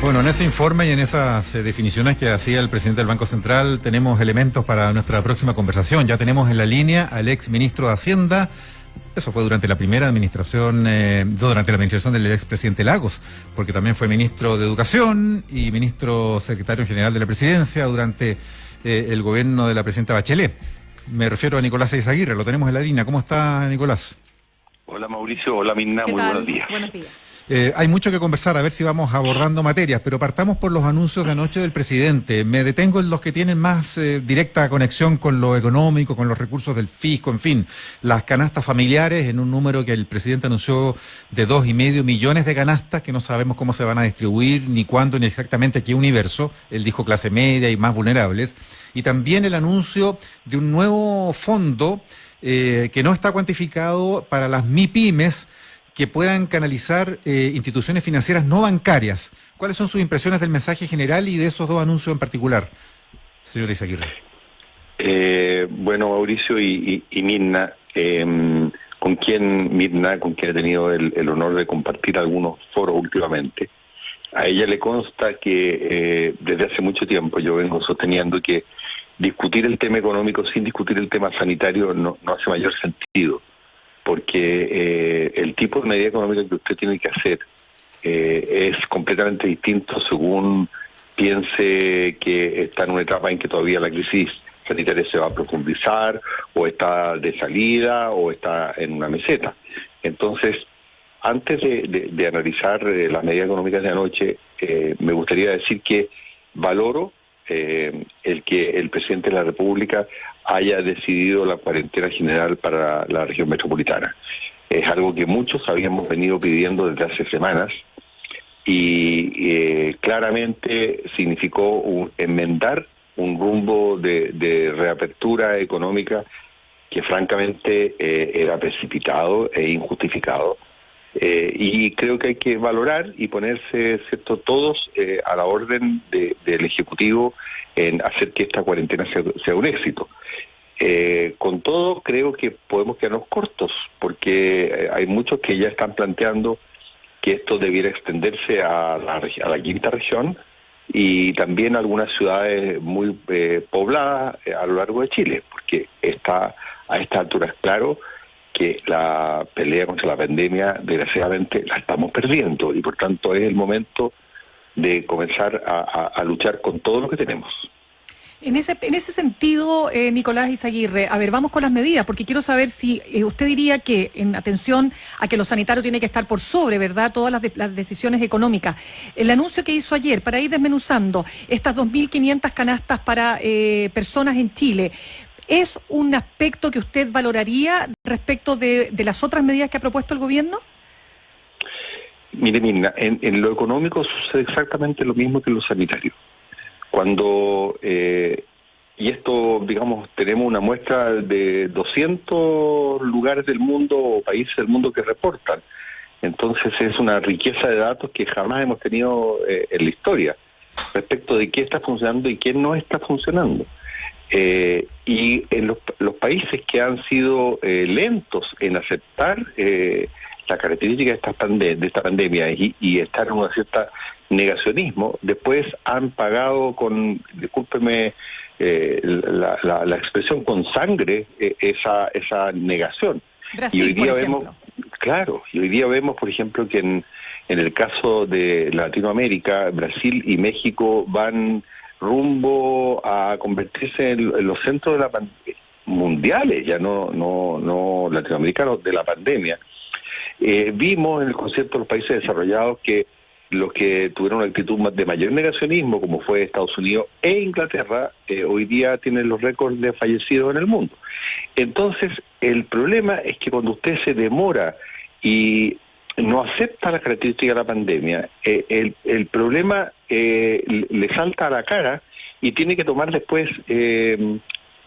Bueno, en ese informe y en esas definiciones que hacía el presidente del Banco Central tenemos elementos para nuestra próxima conversación. Ya tenemos en la línea al ex ministro de Hacienda. Eso fue durante la primera administración, durante la administración del expresidente Lagos, porque también fue ministro de Educación y ministro secretario general de la Presidencia durante el gobierno de la presidenta Bachelet. Me refiero a Nicolás Eyzaguirre, lo tenemos en la línea. ¿Cómo está, Nicolás? Hola Mauricio, hola Mirna, muy buenos días. Buenos días. Hay mucho que conversar, a ver si vamos abordando materias, pero partamos por los anuncios de anoche del presidente. Me detengo en los que tienen más directa conexión con lo económico, con los recursos del fisco, en fin, las canastas familiares, en un número que el presidente anunció de 2,5 millones de canastas, que no sabemos cómo se van a distribuir, ni cuándo, ni exactamente qué universo. Él dijo clase media y más vulnerables. Y también el anuncio de un nuevo fondo que no está cuantificado para las MIPYMES, que puedan canalizar instituciones financieras no bancarias. ¿Cuáles son sus impresiones del mensaje general y de esos dos anuncios en particular, señor Eyzaguirre? Bueno, Mauricio y Mirna, con quien he tenido el honor de compartir algunos foros últimamente, a ella le consta que desde hace mucho tiempo yo vengo sosteniendo que discutir el tema económico sin discutir el tema sanitario no hace mayor sentido, porque el tipo de medida económica que usted tiene que hacer es completamente distinto según piense que está en una etapa en que todavía la crisis sanitaria se va a profundizar, o está de salida, o está en una meseta. Entonces, antes de analizar las medidas económicas de anoche, me gustaría decir que valoro el que el presidente de la República haya decidido la cuarentena general para la región metropolitana. Es algo que muchos habíamos venido pidiendo desde hace semanas y claramente significó enmendar un rumbo de reapertura económica que francamente era precipitado e injustificado. Y creo que hay que valorar y ponerse, ¿cierto?, todos a la orden del Ejecutivo en hacer que esta cuarentena sea un éxito. Con todo, creo que podemos quedarnos cortos, porque hay muchos que ya están planteando que esto debiera extenderse a la quinta región y también a algunas ciudades muy pobladas a lo largo de Chile, porque a esta altura es claro que la pelea contra la pandemia, desgraciadamente, la estamos perdiendo y por tanto es el momento de comenzar a luchar con todo lo que tenemos. En ese sentido, Nicolás Eyzaguirre, a ver, vamos con las medidas, porque quiero saber si usted diría que, en atención a que lo sanitario tiene que estar por sobre, ¿verdad?, todas las decisiones económicas. El anuncio que hizo ayer, para ir desmenuzando estas 2.500 canastas para personas en Chile, ¿es un aspecto que usted valoraría respecto de las otras medidas que ha propuesto el gobierno? Mire, Mirna, en lo económico sucede exactamente lo mismo que en lo sanitario. Cuando, y esto, digamos, tenemos una muestra de 200 lugares del mundo o países del mundo que reportan. Entonces es una riqueza de datos que jamás hemos tenido en la historia respecto de qué está funcionando y qué no está funcionando. Y en los países que han sido lentos en aceptar la característica de esta pandemia y estar en una cierta negacionismo, después han pagado con, discúlpeme la expresión, con sangre esa negación. Brasil, y hoy día por ejemplo. y hoy día vemos, por ejemplo, que en el caso de Latinoamérica, Brasil y México van rumbo a convertirse en los centros de la mundiales, ya no latinoamericanos, de la pandemia. Vimos en el concierto de los países desarrollados que los que tuvieron una actitud de mayor negacionismo, como fue Estados Unidos e Inglaterra, hoy día tienen los récords de fallecidos en el mundo. Entonces, el problema es que cuando usted se demora y no acepta las características de la pandemia, el problema le salta a la cara y tiene que tomar después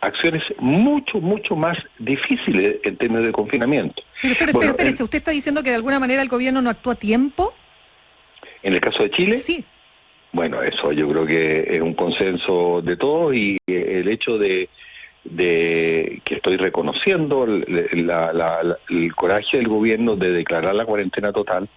acciones mucho más difíciles en términos de confinamiento. Pero espérese, ¿usted está diciendo que de alguna manera el gobierno no actúa a tiempo? ¿En el caso de Chile? Sí. Bueno, eso yo creo que es un consenso de todos y el hecho de que estoy reconociendo el coraje del gobierno de declarar la cuarentena total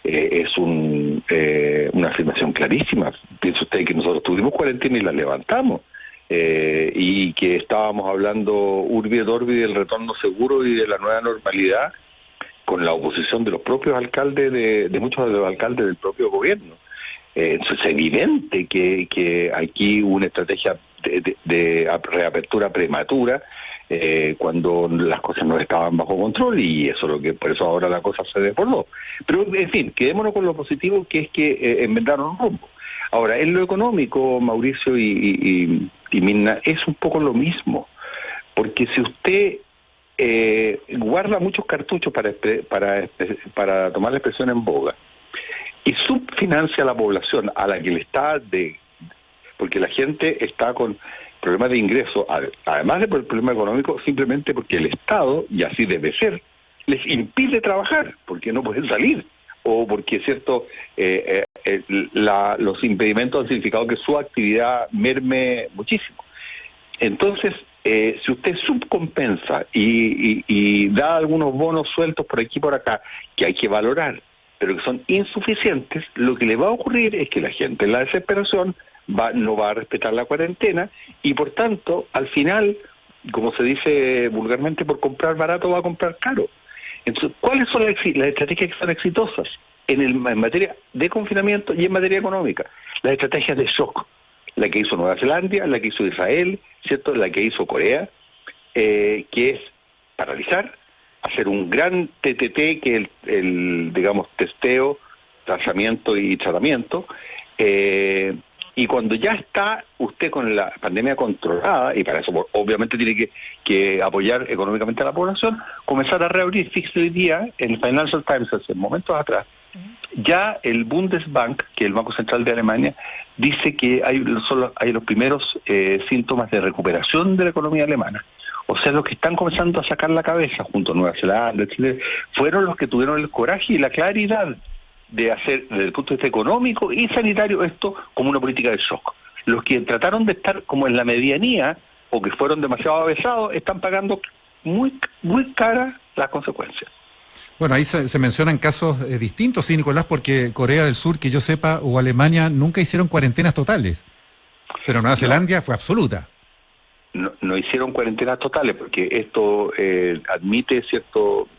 es una afirmación clarísima. Piensa usted que nosotros tuvimos cuarentena y la levantamos, y que estábamos hablando urbi et orbi del retorno seguro y de la nueva normalidad, con la oposición de los propios alcaldes, de muchos de los alcaldes del propio gobierno. Entonces es evidente que aquí hubo una estrategia de reapertura prematura, cuando las cosas no estaban bajo control, y eso es lo que por eso ahora la cosa se desbordó. Pero en fin, quedémonos con lo positivo, que es que enmendaron un rumbo. Ahora, en lo económico, Mauricio y Mirna, es un poco lo mismo, porque si usted guarda muchos cartuchos para tomar la expresión en boga y subfinancia a la población a la que le está porque la gente está con problemas de ingreso, además de por el problema económico, simplemente porque el Estado, y así debe ser, les impide trabajar, porque no pueden salir, o porque, cierto, los impedimentos han significado que su actividad merme muchísimo. Entonces, si usted subcompensa y da algunos bonos sueltos por aquí y por acá, que hay que valorar, pero que son insuficientes, lo que le va a ocurrir es que la gente en la desesperación no va a respetar la cuarentena, y por tanto, al final, como se dice vulgarmente, por comprar barato va a comprar caro. Entonces, ¿cuáles son las estrategias que son exitosas en materia de confinamiento y en materia económica? Las estrategias de shock, la que hizo Nueva Zelanda, la que hizo Israel, ¿cierto?, la que hizo Corea, que es paralizar, hacer un gran TTT, que es el digamos, testeo, trazamiento y tratamiento, y cuando ya está usted con la pandemia controlada, y para eso obviamente tiene que apoyar económicamente a la población, comenzar a reabrir. Fíjese hoy día, en el Financial Times, hace momentos atrás, ya el Bundesbank, que es el Banco Central de Alemania, dice que hay los primeros síntomas de recuperación de la economía alemana. O sea, los que están comenzando a sacar la cabeza, junto a Nueva Zelanda, Chile, fueron los que tuvieron el coraje y la claridad de hacer, desde el punto de vista económico y sanitario, esto como una política de shock. Los que trataron de estar como en la medianía, o que fueron demasiado avesados, están pagando muy, muy caras las consecuencias. Bueno, ahí se mencionan casos distintos, sí, Nicolás, porque Corea del Sur, que yo sepa, o Alemania, nunca hicieron cuarentenas totales, pero Nueva Zelanda fue absoluta. No hicieron cuarentenas totales, porque esto admite cierto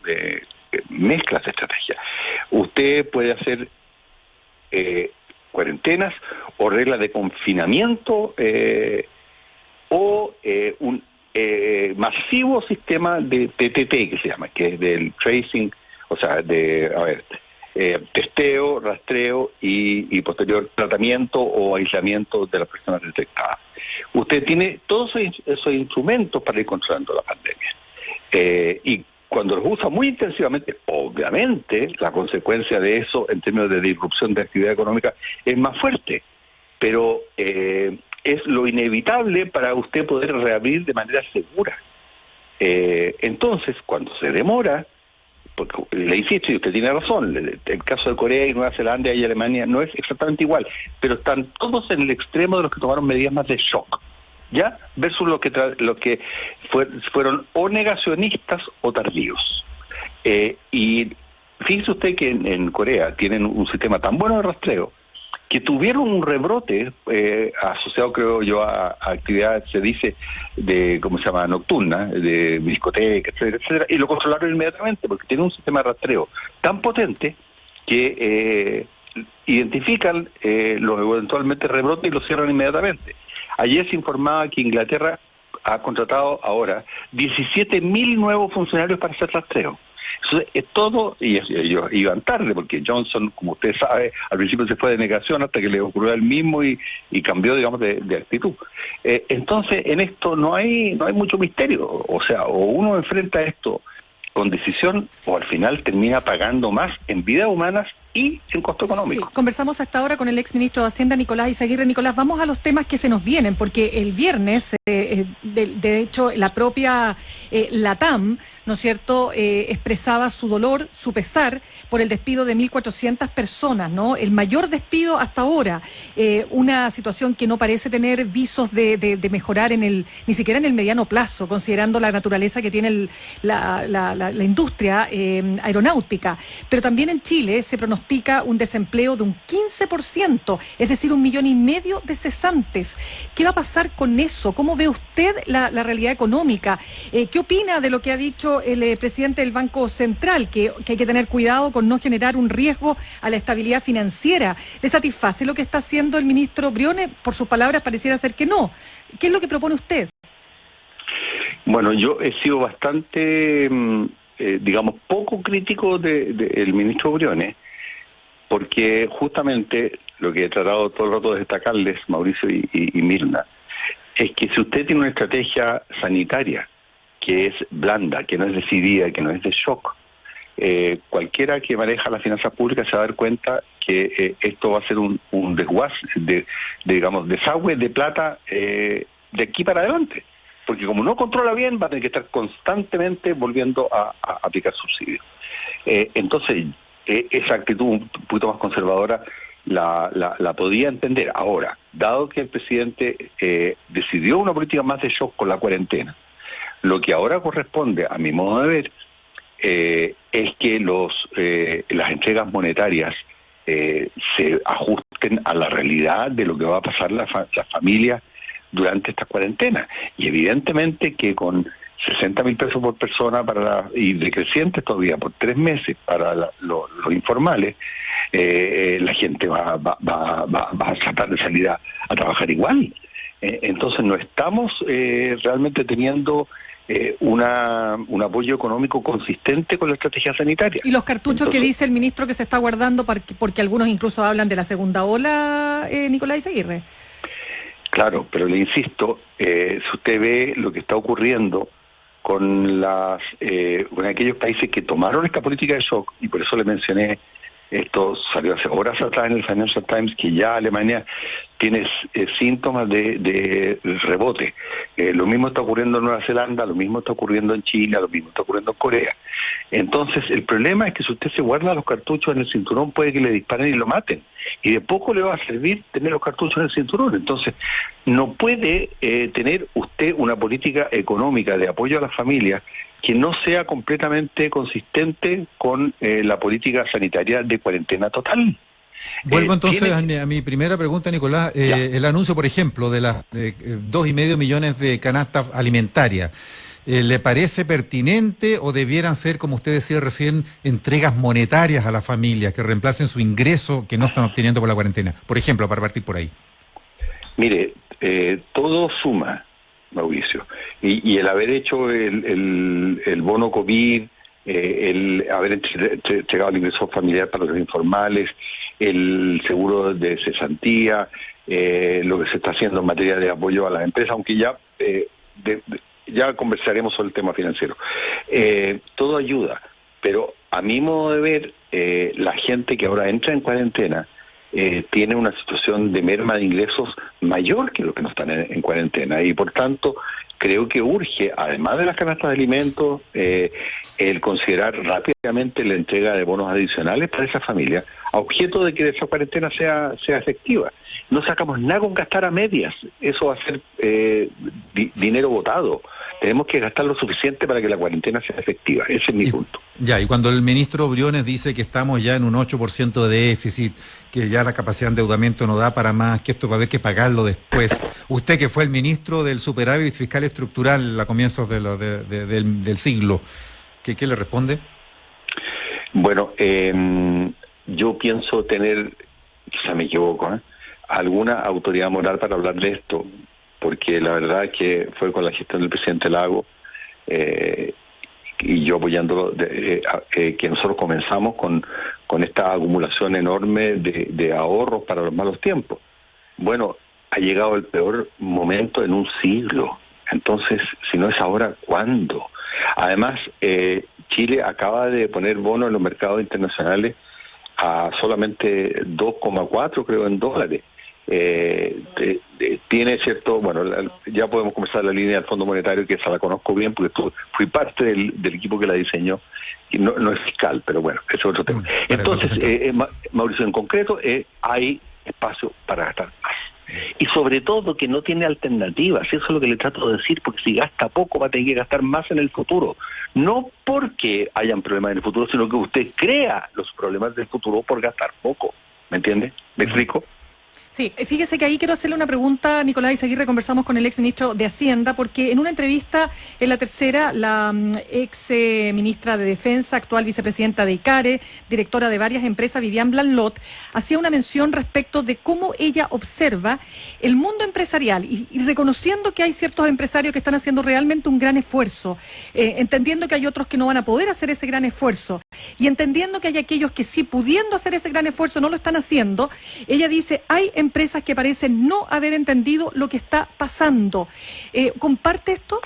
mezclas de estrategias. Usted puede hacer cuarentenas o reglas de confinamiento, o un masivo sistema de TTT, que se llama, que es del tracing, o sea, testeo, rastreo y posterior tratamiento o aislamiento de las personas detectadas. Usted tiene todos esos instrumentos para ir controlando la pandemia. Y cuando los usa muy intensivamente, obviamente, la consecuencia de eso, en términos de disrupción de actividad económica, es más fuerte. Pero es lo inevitable para usted poder reabrir de manera segura. Entonces, cuando se demora, porque le insisto, y usted tiene razón, el caso de Corea y Nueva Zelanda y Alemania no es exactamente igual, pero están todos en el extremo de los que tomaron medidas más de shock, ¿ya? Versus lo que fueron o negacionistas o tardíos. Y fíjese usted que en Corea tienen un sistema tan bueno de rastreo que tuvieron un rebrote asociado, creo yo, a actividades, se dice, de, ¿cómo se llama?, nocturna, de discoteca, etcétera, etcétera, y lo controlaron inmediatamente, porque tienen un sistema de rastreo tan potente que identifican los eventualmente rebrotes y los cierran inmediatamente. Ayer se informaba que Inglaterra ha contratado ahora 17.000 nuevos funcionarios para hacer rastreo. Entonces, es todo, y ellos iban tarde, porque Johnson, como usted sabe, al principio se fue de negación hasta que le ocurrió el mismo y cambió, digamos, de actitud. Entonces, en esto no hay mucho misterio. O sea, o uno enfrenta esto con decisión, o al final termina pagando más en vidas humanas y en costo económico. Sí, conversamos hasta ahora con el exministro de Hacienda, Nicolás Izaguirre. Nicolás, vamos a los temas que se nos vienen, porque el viernes, de hecho, la propia LATAM, ¿no es cierto?, expresaba su dolor, su pesar por el despido de 1.400 personas, ¿no? El mayor despido hasta ahora, una situación que no parece tener visos de mejorar ni siquiera en el mediano plazo, considerando la naturaleza que tiene la industria aeronáutica. Pero también en Chile se pronostica pronostica un desempleo de un 15%, es decir, 1,5 millones de cesantes. ¿Qué va a pasar con eso? ¿Cómo ve usted la realidad económica? ¿Qué opina de lo que ha dicho el presidente del Banco Central, que hay que tener cuidado con no generar un riesgo a la estabilidad financiera? ¿Le satisface lo que está haciendo el ministro Briones? Por sus palabras pareciera ser que no. ¿Qué es lo que propone usted? Bueno, yo he sido bastante, digamos, poco crítico del ministro Briones, porque justamente lo que he tratado todo el rato de destacarles, Mauricio y Mirna, es que si usted tiene una estrategia sanitaria que es blanda, que no es decidida, que no es de shock, cualquiera que maneja las finanzas públicas se va a dar cuenta que esto va a ser un desguace, digamos, desagüe de plata de aquí para adelante. Porque como no controla bien, va a tener que estar constantemente volviendo a aplicar subsidios. Entonces, esa actitud un poquito más conservadora la podía entender. Ahora, dado que el presidente decidió una política más de shock con la cuarentena, lo que ahora corresponde, a mi modo de ver, es que las entregas monetarias se ajusten a la realidad de lo que va a pasar las familias durante esta cuarentena. Y evidentemente que con 60.000 pesos por persona y decrecientes todavía por 3 meses para los informales, la gente va a tratar de salir a trabajar igual. Entonces no estamos realmente teniendo un apoyo económico consistente con la estrategia sanitaria. ¿Y los cartuchos que dice el ministro que se está guardando, porque algunos incluso hablan de la segunda ola, Nicolás Izaguirre? Claro, pero le insisto, si usted ve lo que está ocurriendo con aquellos países que tomaron esta política de shock, y por eso le mencioné, esto salió hace horas atrás en el Financial Times, que ya Alemania tiene síntomas de rebote. Lo mismo está ocurriendo en Nueva Zelanda, lo mismo está ocurriendo en China, lo mismo está ocurriendo en Corea. Entonces, el problema es que si usted se guarda los cartuchos en el cinturón, puede que le disparen y lo maten. Y de poco le va a servir tener los cartuchos en el cinturón. Entonces, no puede tener usted una política económica de apoyo a las familias que no sea completamente consistente con la política sanitaria de cuarentena total. Vuelvo entonces a mi primera pregunta, Nicolás. El anuncio, por ejemplo, de las 2,5 millones de canastas alimentarias, ¿le parece pertinente o debieran ser, como usted decía recién, entregas monetarias a las familias que reemplacen su ingreso que no están obteniendo por la cuarentena? Por ejemplo, para partir por ahí. Mire, todo suma, Mauricio, y el haber hecho el bono COVID, el haber entregado el ingreso familiar para los informales, el seguro de cesantía, lo que se está haciendo en materia de apoyo a las empresas, aunque ya conversaremos sobre el tema financiero. Todo ayuda, pero a mi modo de ver, la gente que ahora entra en cuarentena tiene una situación de merma de ingresos mayor que los que no están en cuarentena, y por tanto creo que urge, además de las canastas de alimentos, el considerar rápidamente la entrega de bonos adicionales para esa familia, a objeto de que esa cuarentena sea efectiva. No sacamos nada con gastar a medias, eso va a ser dinero botado. Tenemos que gastar lo suficiente para que la cuarentena sea efectiva. Ese es mi punto. Y cuando el ministro Briones dice que estamos ya en un 8% de déficit, que ya la capacidad de endeudamiento no da para más, que esto va a haber que pagarlo después. Usted, que fue el ministro del superávit fiscal estructural a comienzos del siglo, ¿qué le responde? Bueno, yo pienso tener, quizá me equivoco, alguna autoridad moral para hablar de esto, porque la verdad es que fue con la gestión del presidente Lagos y yo apoyándolo, que nosotros comenzamos con esta acumulación enorme de ahorros para los malos tiempos. Bueno, ha llegado el peor momento en un siglo, entonces, si no es ahora, ¿cuándo? Además, Chile acaba de poner bonos en los mercados internacionales a solamente 2,4, creo, en dólares. Tiene cierto, bueno, ya podemos comenzar la línea del Fondo Monetario, que esa la conozco bien porque fui parte del equipo que la diseñó, y no es fiscal, pero bueno, ese es otro tema. Entonces, Mauricio, en concreto, hay espacio para gastar más. Y sobre todo que no tiene alternativas, eso es lo que le trato de decir, porque si gasta poco va a tener que gastar más en el futuro. No porque hayan problemas en el futuro, sino que usted crea los problemas del futuro por gastar poco. ¿Me entiende? ¿Me explico? Sí, fíjese que ahí quiero hacerle una pregunta a Nicolás Izaguirre. Conversamos con el ex ministro de Hacienda, porque en una entrevista en La Tercera, la ex ministra de Defensa, actual vicepresidenta de ICARE, directora de varias empresas, Vivian Blanlot, hacía una mención respecto de cómo ella observa el mundo empresarial y reconociendo que hay ciertos empresarios que están haciendo realmente un gran esfuerzo, entendiendo que hay otros que no van a poder hacer ese gran esfuerzo y entendiendo que hay aquellos que sí, pudiendo hacer ese gran esfuerzo, no lo están haciendo. Ella dice, hay empresas que parecen no haber entendido lo que está pasando. ¿Comparte esto?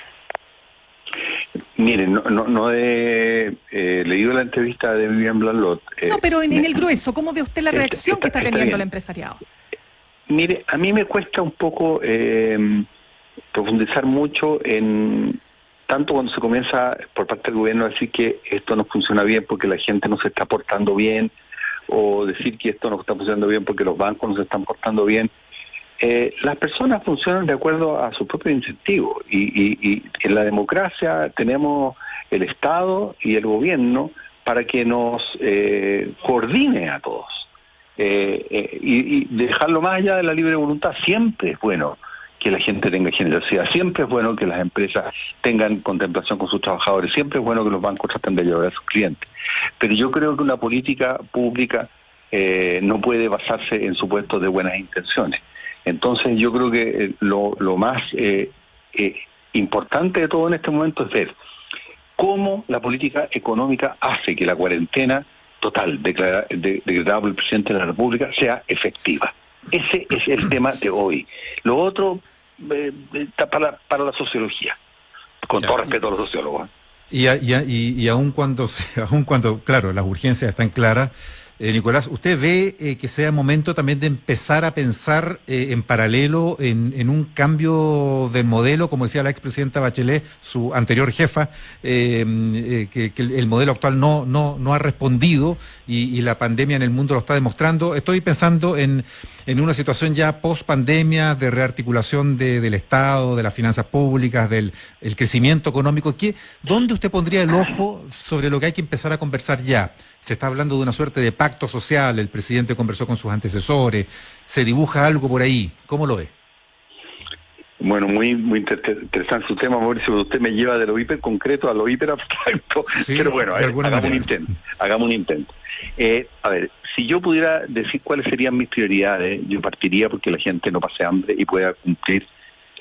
Miren, no he leído la entrevista de Vivian Blanlot. No, pero en el grueso, ¿cómo ve usted la reacción que está teniendo el empresariado? Mire, a mí me cuesta un poco profundizar mucho en tanto cuando se comienza por parte del gobierno a decir que esto no funciona bien porque la gente no se está portando bien, o decir que esto no está funcionando bien porque los bancos no se están portando bien. Las personas funcionan de acuerdo a su propio incentivo y en la democracia tenemos el Estado y el gobierno para que nos coordine a todos y dejarlo más allá de la libre voluntad. Siempre es bueno que la gente tenga generosidad, siempre es bueno que las empresas tengan contemplación con sus trabajadores, siempre es bueno que los bancos traten de ayudar a sus clientes. Pero yo creo que una política pública no puede basarse en supuestos de buenas intenciones. Entonces yo creo que lo más importante de todo en este momento es ver cómo la política económica hace que la cuarentena total decretada por el presidente de la República sea efectiva. Ese es el tema de hoy. Lo otro está para la sociología, con todo respeto a los sociólogos. Y aun cuando, claro, las urgencias están claras, Nicolás, ¿usted ve que sea momento también de empezar a pensar en paralelo en un cambio del modelo, como decía la expresidenta Bachelet, su anterior jefa, que el modelo actual no ha respondido y la pandemia en el mundo lo está demostrando? Estoy pensando en una situación ya post-pandemia de rearticulación del Estado, de las finanzas públicas, del crecimiento económico. ¿Dónde usted pondría el ojo sobre lo que hay que empezar a conversar ya? Se está hablando de una suerte de pacto social, el presidente conversó con sus antecesores, se dibuja algo por ahí. ¿Cómo lo ve? Bueno, muy interesante su tema, Mauricio. Usted me lleva de lo hiper concreto a lo hiper abstracto, sí, pero bueno, hagamos un intento. A ver, si yo pudiera decir cuáles serían mis prioridades, yo partiría porque la gente no pase hambre y pueda cumplir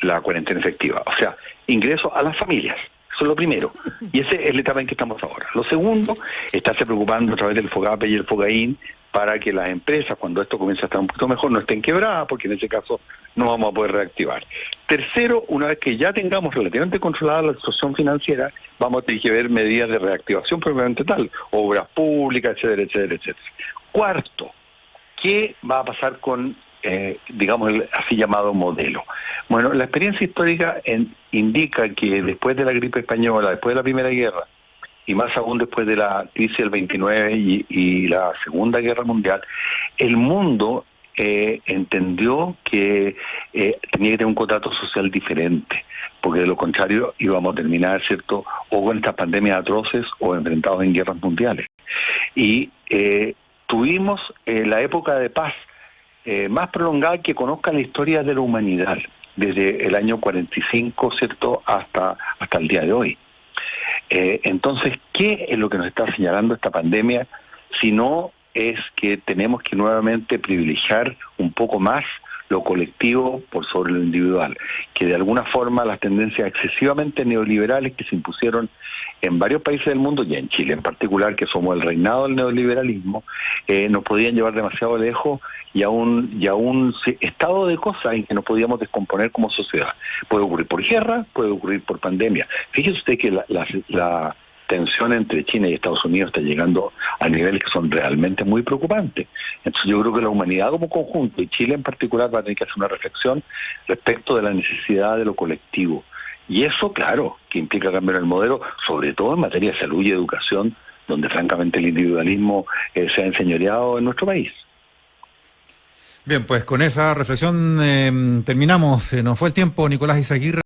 la cuarentena efectiva. O sea, ingreso a las familias. Eso es lo primero. Y esa es la etapa en que estamos ahora. Lo segundo, estarse preocupando a través del FOGAPE y el FOGAIN para que las empresas, cuando esto comience a estar un poquito mejor, no estén quebradas, porque en ese caso no vamos a poder reactivar. Tercero, una vez que ya tengamos relativamente controlada la situación financiera, vamos a tener que ver medidas de reactivación propiamente tal, obras públicas, etcétera, etcétera, etcétera. Cuarto, ¿qué va a pasar con digamos, el así llamado modelo? Bueno, la experiencia histórica indica que después de la gripe española, después de la Primera Guerra, y más aún después de la crisis del 29 y la Segunda Guerra Mundial, el mundo entendió que tenía que tener un contrato social diferente, porque de lo contrario íbamos a terminar, ¿cierto?, o con estas pandemias atroces o enfrentados en guerras mundiales. Y tuvimos la época de paz más prolongada que conozca la historia de la humanidad, desde el año 45, ¿cierto?, hasta el día de hoy. Entonces, ¿qué es lo que nos está señalando esta pandemia? Si no es que tenemos que nuevamente privilegiar un poco más lo colectivo por sobre lo individual, que de alguna forma las tendencias excesivamente neoliberales que se impusieron en varios países del mundo, y en Chile en particular, que somos el reinado del neoliberalismo, nos podían llevar demasiado lejos y a un estado de cosas en que nos podíamos descomponer como sociedad. Puede ocurrir por guerra, puede ocurrir por pandemia. Fíjese usted que la tensión entre China y Estados Unidos está llegando a niveles que son realmente muy preocupantes. Entonces yo creo que la humanidad como conjunto, y Chile en particular, va a tener que hacer una reflexión respecto de la necesidad de lo colectivo. Y eso, claro, que implica cambiar el modelo, sobre todo en materia de salud y educación, donde francamente el individualismo se ha enseñoreado en nuestro país. Bien, pues con esa reflexión terminamos. Nos fue el tiempo, Nicolás Izaguirre.